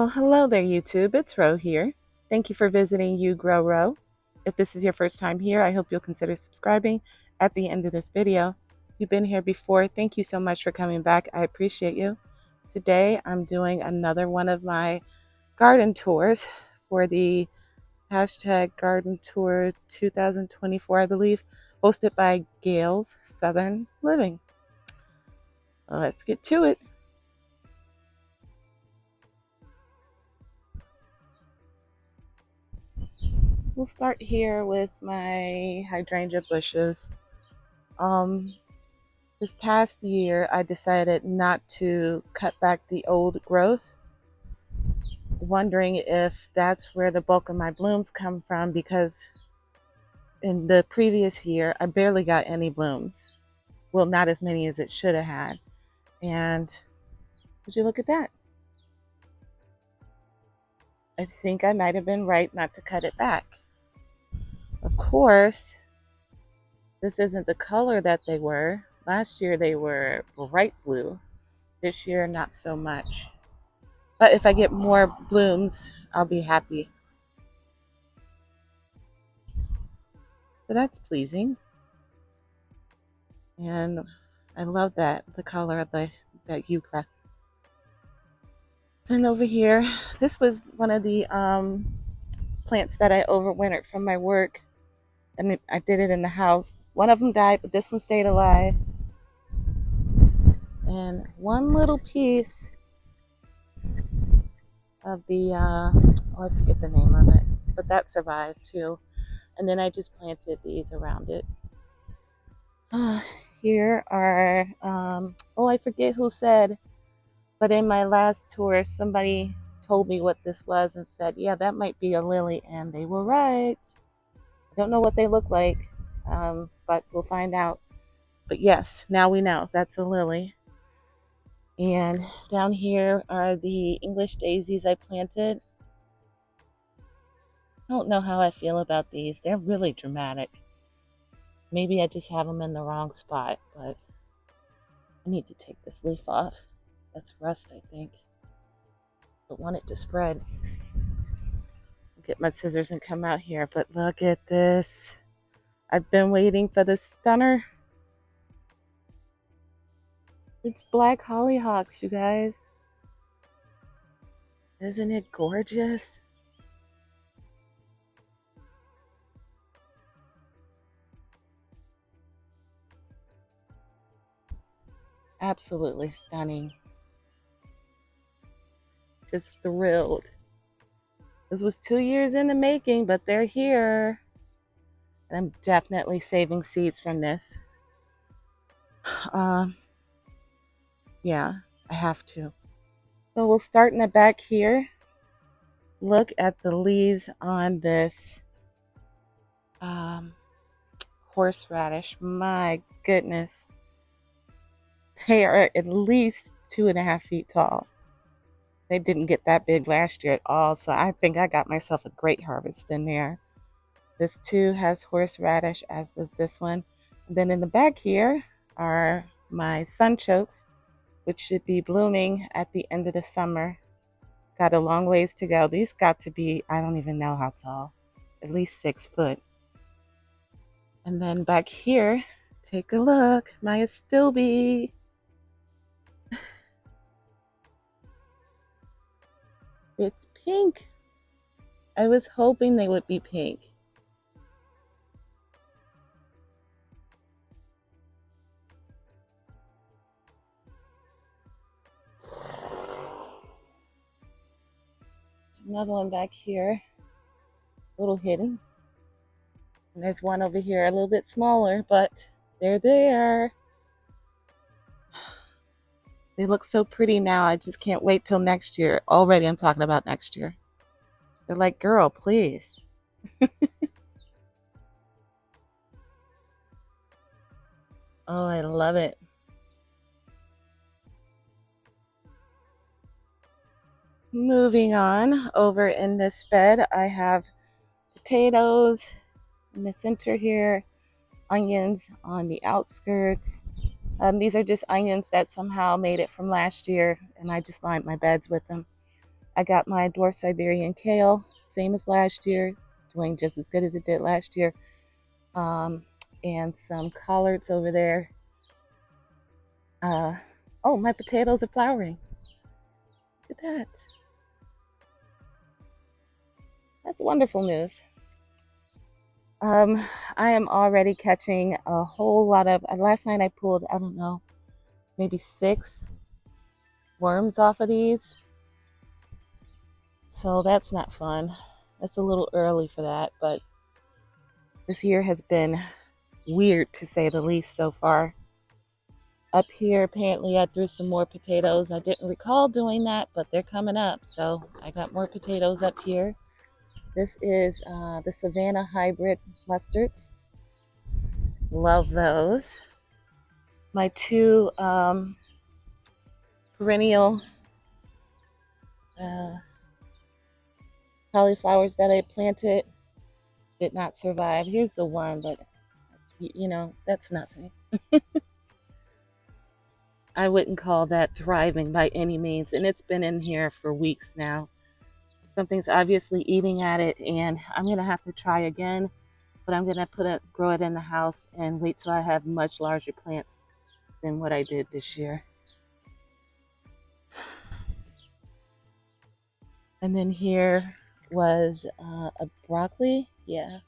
Well, hello there, YouTube. It's Ro here. Thank you for visiting You Grow Ro. If this is your first time here, I hope you'll consider subscribing at the end of this video. If you've been here before, thank you so much for coming back. I appreciate you. Today, I'm doing another one of my garden tours for the hashtag Garden Tour 2024, I believe, hosted by Gail's Southern Living. Let's get to it. We'll start here with my hydrangea bushes. This past year, I decided not to cut back the old growth, wondering if that's where the bulk of my blooms come from, because in the previous year, I barely got any blooms. Well, not as many as it should have had. And would you look at that? I think I might have been right not to cut it back. Of course, this isn't the color that they were. Last year they were bright blue. This year, not so much. But if I get more blooms, I'll be happy. So that's pleasing. And I love that, the color of that yucca. And over here, this was one of the plants that I overwintered from my work. And I did it in the house. One of them died, but this one stayed alive. And one little piece of the, I forget the name of it, but that survived too. And then I just planted these around it. Here are, I forget who said, but in my last tour, somebody told me what this was and said, yeah, that might be a lily. And they were right. I don't know what they look like, but we'll find out. But yes, now we know that's a lily. And down here are the English daisies I planted. I don't know how I feel about these. They're really dramatic. Maybe I just have them in the wrong spot, but I need to take this leaf off. That's rust, I think. Don't want it to spread. I'll get my scissors and come out here, but look at this. I've been waiting for the stunner. It's black hollyhocks, you guys. Isn't it gorgeous? Absolutely stunning. Just thrilled. This was 2 years in the making, but they're here. And I'm definitely saving seeds from this. Yeah, I have to. So we'll start in the back here. Look at the leaves on this horseradish. My goodness. They are at least 2.5 feet tall. They didn't get that big last year at all, so I think I got myself a great harvest in there. This too has horseradish, as does this one. And then in the back here are my sunchokes, which should be blooming at the end of the summer. Got a long ways to go. These got to be, I don't even know how tall, at least 6 foot. And then back here, take a look, my astilbe. It's pink. I was hoping they would be pink. There's another one back here, a little hidden. And there's one over here a little bit smaller, but they're there. They look so pretty now. I just can't wait till next year. Already I'm talking about next year. They're like, girl, please. Oh, I love it. Moving on, over in this bed, I have potatoes in the center here, onions on the outskirts. These are just onions that somehow made it from last year, and I just lined my beds with them. I got my dwarf Siberian kale, same as last year, doing just as good as it did last year. And some collards over there. Oh, my potatoes are flowering. Look at that. That's wonderful news. I am already catching a whole lot of. Last night I pulled, I don't know, maybe 6 worms off of these. So that's not fun. It's a little early for that, but this year has been weird to say the least so far. Up here, apparently I threw some more potatoes. I didn't recall doing that, but they're coming up. So I got more potatoes up here. This is the Savannah hybrid mustards. Love those. My 2 perennial cauliflowers that I planted did not survive. Here's the one, but you know, that's nothing. I wouldn't call that thriving by any means, and it's been in here for weeks now. Something's obviously eating at it, and I'm gonna have to try again, but I'm gonna grow it in the house and wait till I have much larger plants than what I did this year. And then here was a broccoli. Yeah,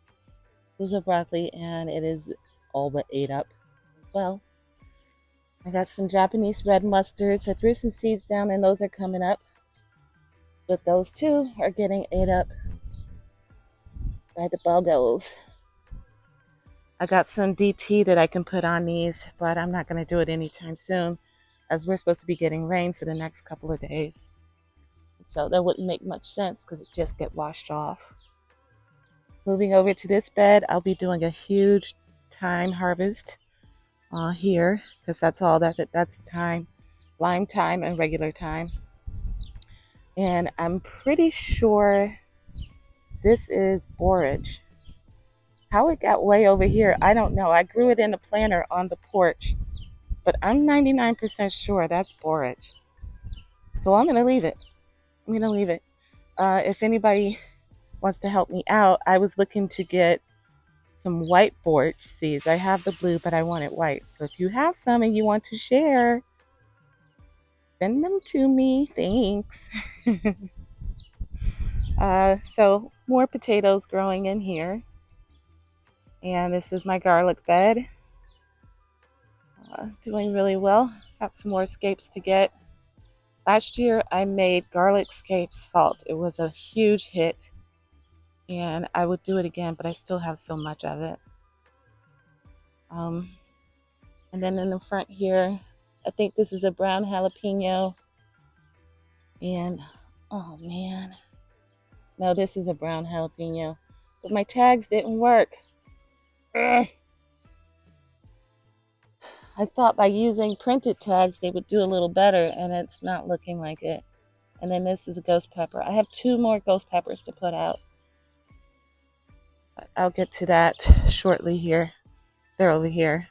this is a broccoli, and it is all but ate up as well. I got some Japanese red mustards. I threw some seeds down, and those are coming up. But those too are getting ate up by the buggos. I got some DT that I can put on these, but I'm not going to do it anytime soon, as we're supposed to be getting rain for the next couple of days. So that wouldn't make much sense because it just get washed off. Moving over to this bed, I'll be doing a huge thyme harvest here, because that's all that's thyme, lime thyme, and regular thyme. And I'm pretty sure this is borage. How it got way over here, I don't know. I grew it in a planter on the porch, but I'm 99% sure that's borage. So I'm going to leave it. If anybody wants to help me out, I was looking to get some white borage seeds. I have the blue, but I want it white. So if you have some and you want to share, send them to me. Thanks. So more potatoes growing in here. And this is my garlic bed. Doing really well. Got some more scapes to get. Last year I made garlic scape salt. It was a huge hit. And I would do it again, but I still have so much of it. And then in the front here, I think this is a brown jalapeno. And, oh man. No, this is a brown jalapeno. But my tags didn't work. Ugh. I thought by using printed tags they would do a little better, and it's not looking like it. And then this is a ghost pepper. I have 2 more ghost peppers to put out. I'll get to that shortly here. They're over here.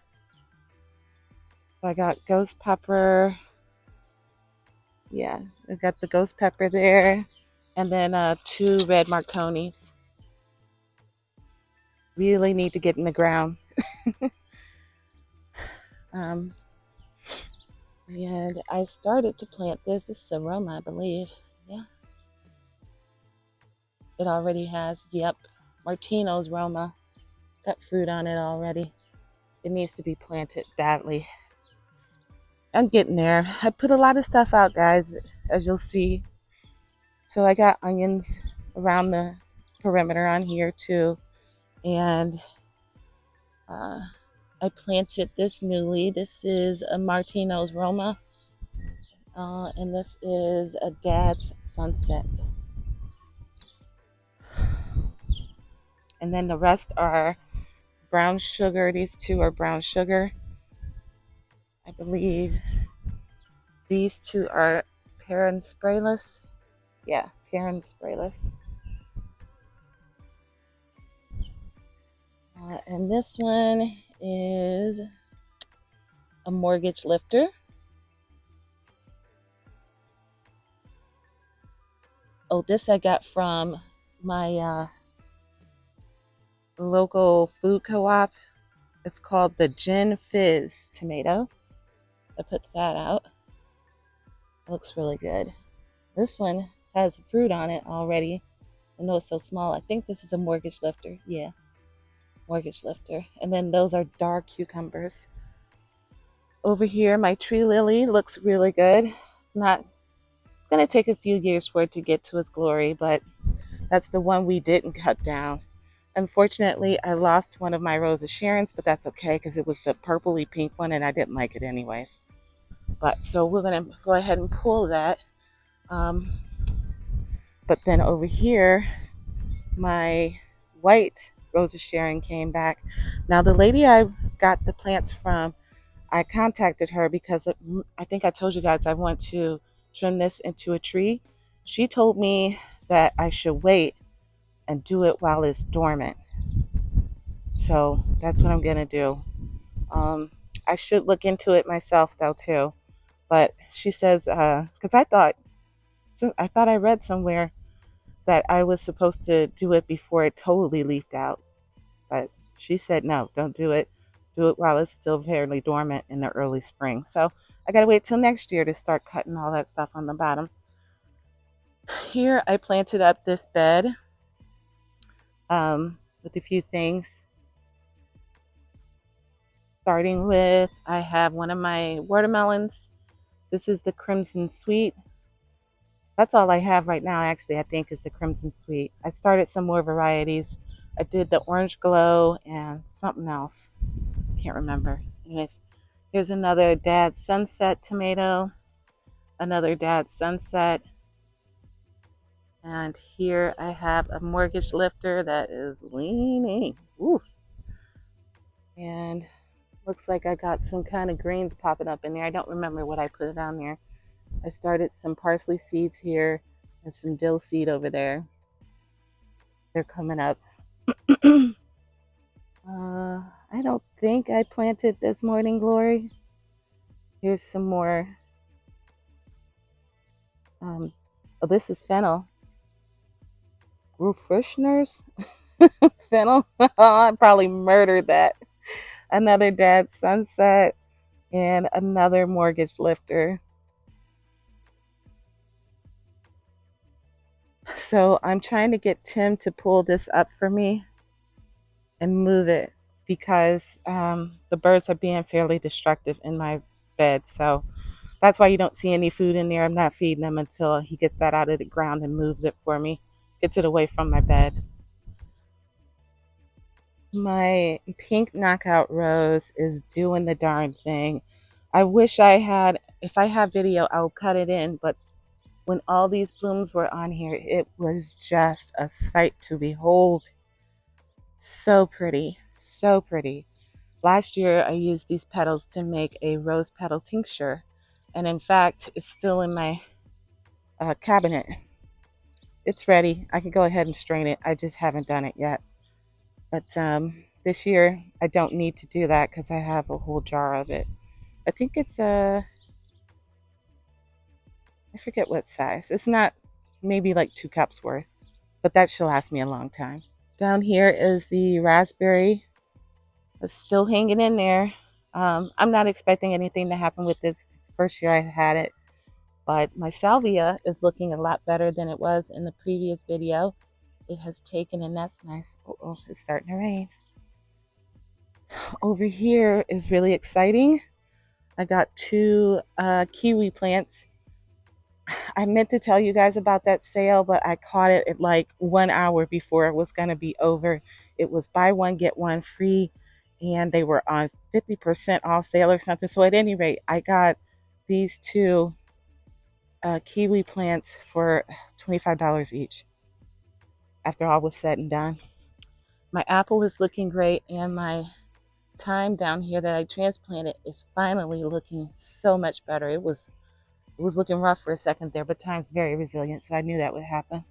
So I got ghost pepper. Yeah, I got the ghost pepper there. And then 2 red Marconis. Really need to get in the ground. And I started to plant this. This is aroma, I believe. Yeah. It already has, yep, Martino's Roma. Got fruit on it already. It needs to be planted badly. I'm getting there. I put a lot of stuff out, guys, as you'll see. So I got onions around the perimeter on here too. And I planted this newly. This is a Martino's Roma. And this is a Dad's Sunset. And then the rest are brown sugar. These 2 are brown sugar. I believe these 2 are pear and sprayless. Yeah, pear and sprayless. And this one is a mortgage lifter. Oh, this I got from my local food co-op. It's called the Gin Fizz tomato. I put that out. It looks really good. This one has fruit on it already. I know it's so small. I think this is a mortgage lifter. Yeah, mortgage lifter. And then those are dark cucumbers. Over here, my tree lily looks really good. It's not, it's going to take a few years for it to get to its glory, but that's the one we didn't cut down. Unfortunately, I lost one of my Rose of Sharon's, but that's okay because it was the purpley pink one and I didn't like it anyways. But so we're going to go ahead and pull that. But then over here, my white Rose of Sharon came back. Now, the lady I got the plants from, I contacted her because I think I told you guys I want to trim this into a tree. She told me that I should wait and do it while it's dormant. So that's what I'm going to do. I should look into it myself though too. But she says, because I thought I read somewhere that I was supposed to do it before it totally leafed out. But she said, no, don't do it. Do it while it's still fairly dormant in the early spring. So I got to wait till next year to start cutting all that stuff on the bottom. Here I planted up this bed with a few things. Starting with, I have one of my watermelons. This is the Crimson Sweet. That's all I have right now, actually, I think, is the Crimson Sweet. I started some more varieties. I did the Orange Glow and something else. Can't remember. Anyways, here's another Dad's Sunset tomato. Another Dad's Sunset. And here I have a mortgage lifter that is leaning. Ooh. And looks like I got some kind of greens popping up in there. I don't remember what I put on there. I started some parsley seeds here and some dill seed over there. They're coming up. I don't think I planted this Morning Glory. Here's some more. Oh, this is fennel. Refresheners? Fennel? I probably murdered that. Another Dad's Sunset and another mortgage lifter. So I'm trying to get Tim to pull this up for me and move it because the birds are being fairly destructive in my bed. So that's why you don't see any food in there. I'm not feeding them until he gets that out of the ground and moves it for me, gets it away from my bed. My pink knockout rose is doing the darn thing. I wish I had, if I have video, I'll cut it in, but when all these blooms were on here, it was just a sight to behold. So pretty, so pretty. Last year, I used these petals to make a rose petal tincture, and in fact, it's still in my cabinet. It's ready. I can go ahead and strain it. I just haven't done it yet. But this year, I don't need to do that because I have a whole jar of it. I think it's I forget what size. It's not, maybe like 2 cups worth, but that should last me a long time. Down here is the raspberry. It's still hanging in there. I'm not expecting anything to happen with this. It's the first year I've had it, but my salvia is looking a lot better than it was in the previous video. It has taken, and that's nice. Oh, it's starting to rain. Over here is really exciting. I got 2 kiwi plants. I meant to tell you guys about that sale, but I caught it at like 1 hour before it was going to be over. It was buy one, get one free, and they were on 50% off sale or something. So at any rate, I got these 2 kiwi plants for $25 each after all was said and done. My apple is looking great, and my thyme down here that I transplanted is finally looking so much better. It was looking rough for a second there, but thyme's very resilient, so I knew that would happen.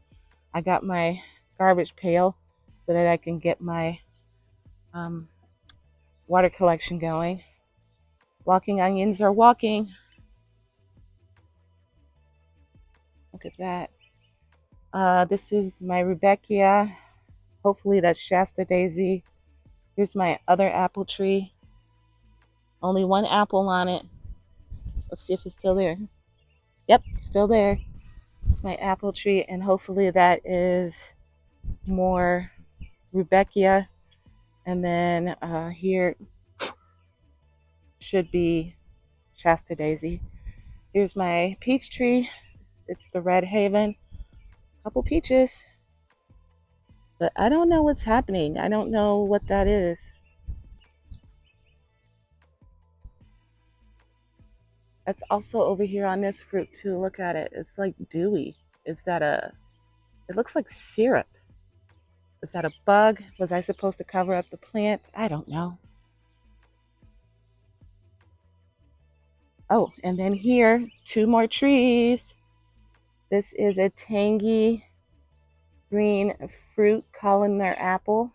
I got my garbage pail so that I can get my water collection going. Walking onions are walking. Look at that. This is my Rudbeckia. Hopefully that's Shasta daisy. Here's my other apple tree. Only one apple on it. Let's see if it's still there. Yep, still there. It's my apple tree, and hopefully that is more Rudbeckia. And then here should be Shasta daisy. Here's my peach tree. It's the Red Haven. Couple peaches. But I don't know what's happening. I don't know what that is. That's also over here on this fruit too. Look at it. It's like dewy. Is that a, it looks like syrup. Is that a bug? Was I supposed to cover up the plant? I don't know. Oh, and then here, two more trees. This is a tangy green fruit colander apple.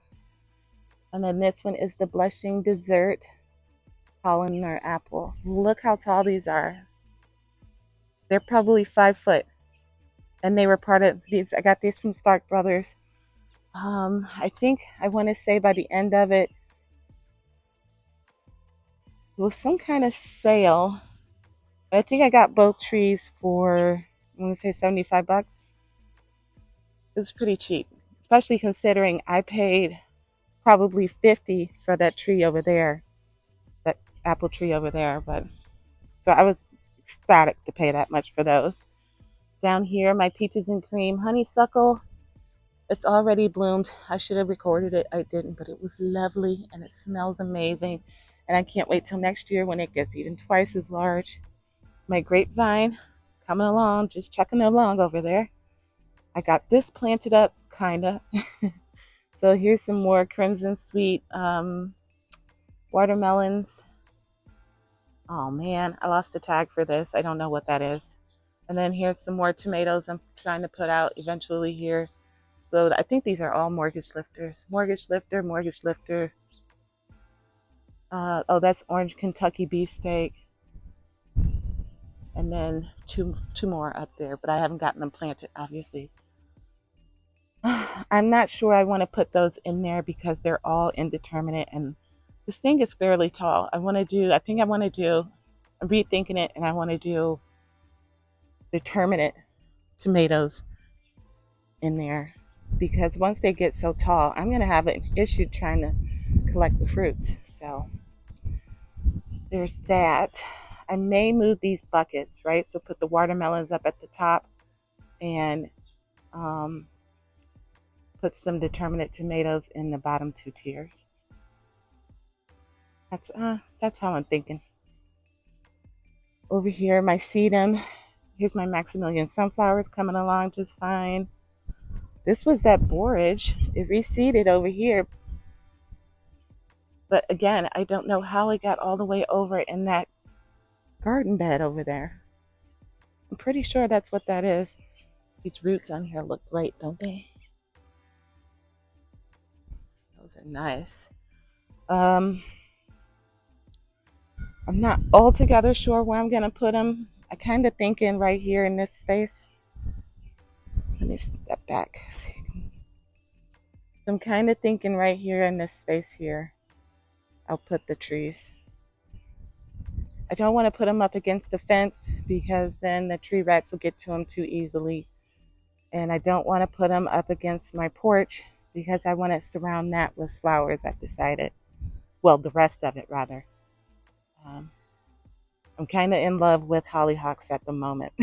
And then this one is the blushing dessert colander apple. Look how tall these are. They're probably 5 foot. And they were part of these. I got these from Stark Brothers. I think I want to say by the end of it, it was some kind of sale. I think I got both trees for, I want to say $75. It was pretty cheap, especially considering I paid probably 50 for that tree over there, that apple tree over there. But so I was ecstatic to pay that much for those. Down here, my peaches and cream honeysuckle. It's already bloomed. I should have recorded it. I didn't, but it was lovely and it smells amazing. And I can't wait till next year when it gets even twice as large. My grapevine coming along, just chucking along over there. I got this planted up, kinda. So here's some more crimson sweet watermelons. Oh man, I lost a tag for this. I don't know what that is. And then here's some more tomatoes I'm trying to put out eventually here. So I think these are all mortgage lifters. Mortgage lifter, mortgage lifter. Oh, that's orange Kentucky beefsteak. And then two more up there, but I haven't gotten them planted, obviously. I'm not sure I want to put those in there because they're all indeterminate, and this thing is fairly tall. I'm rethinking it, and I want to do determinate tomatoes in there because once they get so tall, I'm going to have an issue trying to collect the fruits. So there's that. I may move these buckets, right? So put the watermelons up at the top and put some determinate tomatoes in the bottom two tiers. That's how I'm thinking. Over here, my sedum. Here's my Maximilian sunflowers coming along just fine. This was that borage. It reseeded over here. But again, I don't know how it got all the way over in that garden bed over there. I'm pretty sure that's what that is. These roots on here look great, don't they? Those are nice. I'm not altogether sure where I'm going to put them. I kind of thinking right here in this space. Let me step back. So I'm kind of thinking right here in this space here, I'll put the trees. I don't want to put them up against the fence because then the tree rats will get to them too easily. And I don't want to put them up against my porch because I want to surround that with flowers, I've decided. Well, the rest of it, rather. I'm kind of in love with hollyhocks at the moment.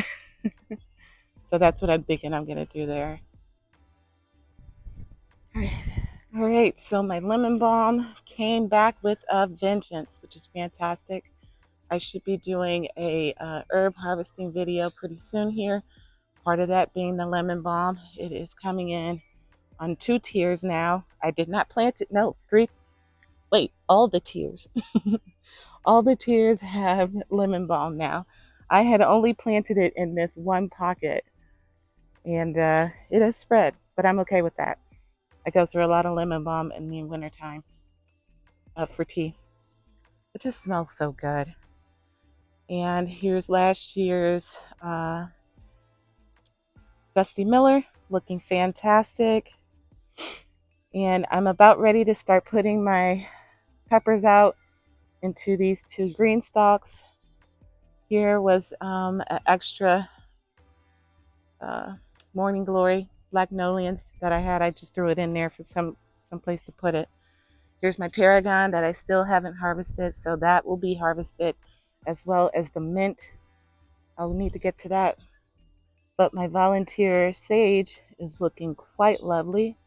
So that's what I'm thinking I'm going to do there. All right, so my lemon balm came back with a vengeance, which is fantastic. I should be doing a herb harvesting video pretty soon here. Part of that being the lemon balm. It is coming in on 2 tiers now. I did not plant it. No, 3. Wait, all the tiers. All the tiers have lemon balm now. I had only planted it in this one pocket, and it has spread, but I'm okay with that. I go through a lot of lemon balm in the wintertime for tea. It just smells so good. And here's last year's Dusty Miller looking fantastic. And I'm about ready to start putting my peppers out into these 2 green stalks. Here was an extra morning glory black nolians that I had. I just threw it in there for some place to put it. Here's my tarragon that I still haven't harvested, so that will be harvested, as well as the mint. I'll need to get to that. But my volunteer sage is looking quite lovely.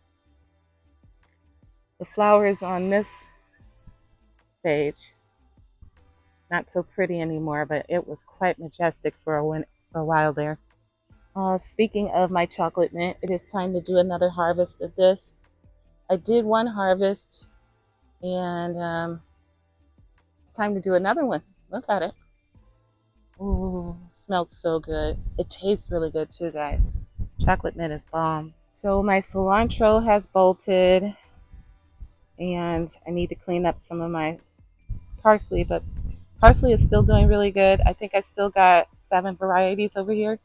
The flowers on this sage, not so pretty anymore, but it was quite majestic for a while there. Speaking of my chocolate mint, it is time to do another harvest of this. I did one harvest, and it's time to do another one. Look at it. Ooh, smells so good. It tastes really good too, guys. Chocolate mint is bomb. So my cilantro has bolted, and I need to clean up some of my parsley, but parsley is still doing really good. I think I still got 7 varieties over here.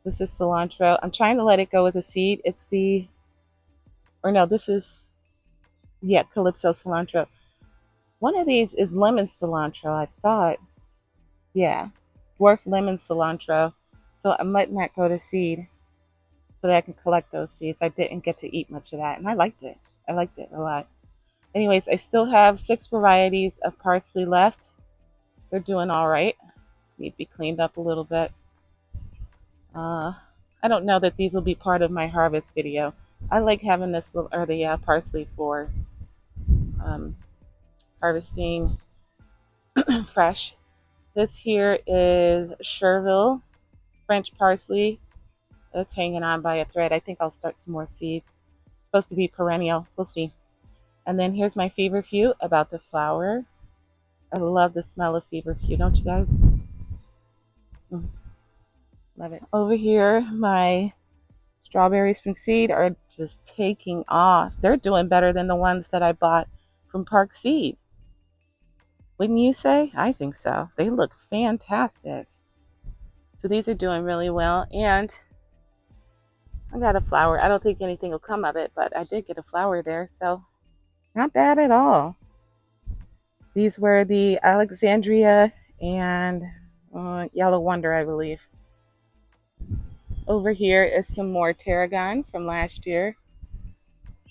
This is cilantro. I'm trying to let it go with the seed. It's the, or no, this is, yeah, Calypso cilantro. One of these is lemon cilantro, I thought. Yeah, dwarf lemon cilantro. So I'm letting that go to seed so that I can collect those seeds. I didn't get to eat much of that, and I liked it. I liked it a lot. Anyways, I still have 6 varieties of parsley left. They're doing all right. Need to be cleaned up a little bit. I don't know that these will be part of my harvest video. I like having this, or the parsley for harvesting fresh. This here is Cherville French parsley. It's hanging on by a thread. I think I'll start some more seeds. It's supposed to be perennial. We'll see. And then here's my feverfew about the flower. I love the smell of feverfew, don't you guys? Love it. Over here, my strawberries from seed are just taking off. They're doing better than the ones that I bought from Park Seed. Wouldn't you say? I think so. They look fantastic. So these are doing really well. And I got a flower. I don't think anything will come of it, but I did get a flower there. So not bad at all. These were the Alexandria and Yellow Wonder, I believe. Over here is some more tarragon from last year.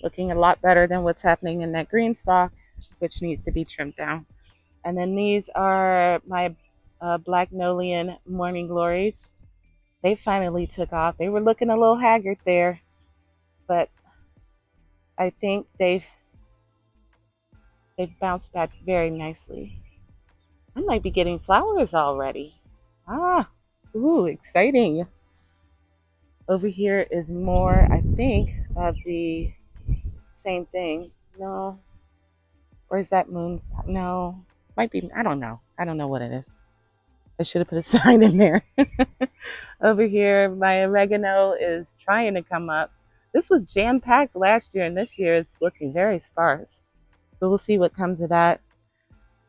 Looking a lot better than what's happening in that green stalk, which needs to be trimmed down. And then these are my black Nolian morning glories. They finally took off. They were looking a little haggard there, but I think they've bounced back very nicely. I might be getting flowers already. Ooh, exciting. Over here is more, I think, of the same thing. No. Or is that moon? No. Might be, I don't know. I don't know what it is. I should have put a sign in there. Over here, my oregano is trying to come up. This was jam-packed last year, and this year it's looking very sparse. So we'll see what comes of that.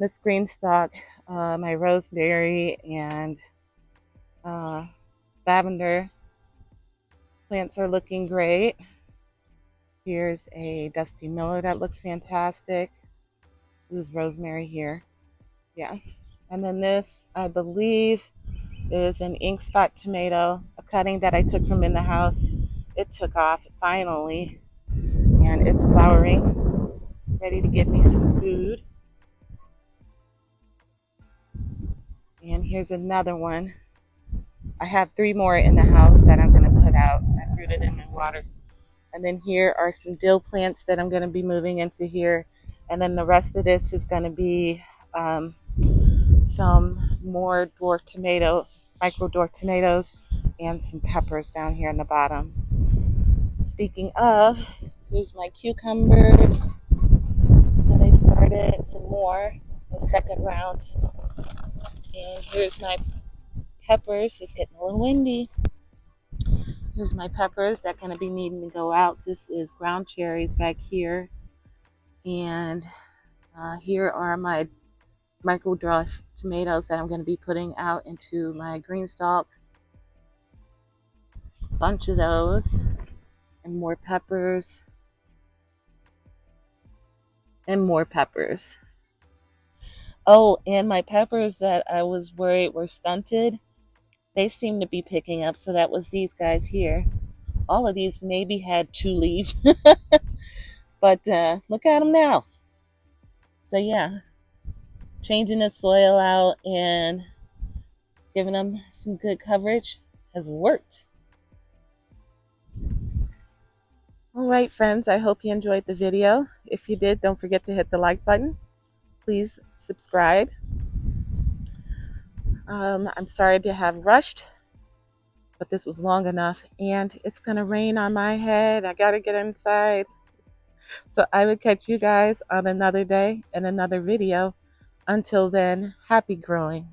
This green stalk, my rosemary and lavender plants are looking great. Here's a dusty miller that looks fantastic. This is rosemary here. Yeah. And then this, I believe, is an ink spot tomato, a cutting that I took from in the house. It took off finally, and it's flowering, ready to give me some food. And here's another one. I have 3 more in the house that I'm going to put out. I rooted in my water. And then here are some dill plants that I'm going to be moving into here. And then the rest of this is going to be some more dwarf tomato, micro dwarf tomatoes, and some peppers down here in the bottom. Speaking of, here's my cucumbers that I started, some more, the second round. And here's my peppers. It's getting a little windy. Here's my peppers that are going to be needing to go out. This is ground cherries back here. And here are my micro dwarf tomatoes that I'm going to be putting out into my green stalks. bunch of those, and more peppers, and more peppers. Oh, and my peppers that I was worried were stunted, they seem to be picking up. So that was these guys here. All of these maybe had 2 leaves, but look at them now. So yeah, changing the soil out and giving them some good coverage has worked. All right, friends, I hope you enjoyed the video. If you did, don't forget to hit the like button. Please subscribe. I'm sorry to have rushed, but this was long enough, and it's going to rain on my head. I got to get inside. So I will catch you guys on another day and another video. Until then, happy growing.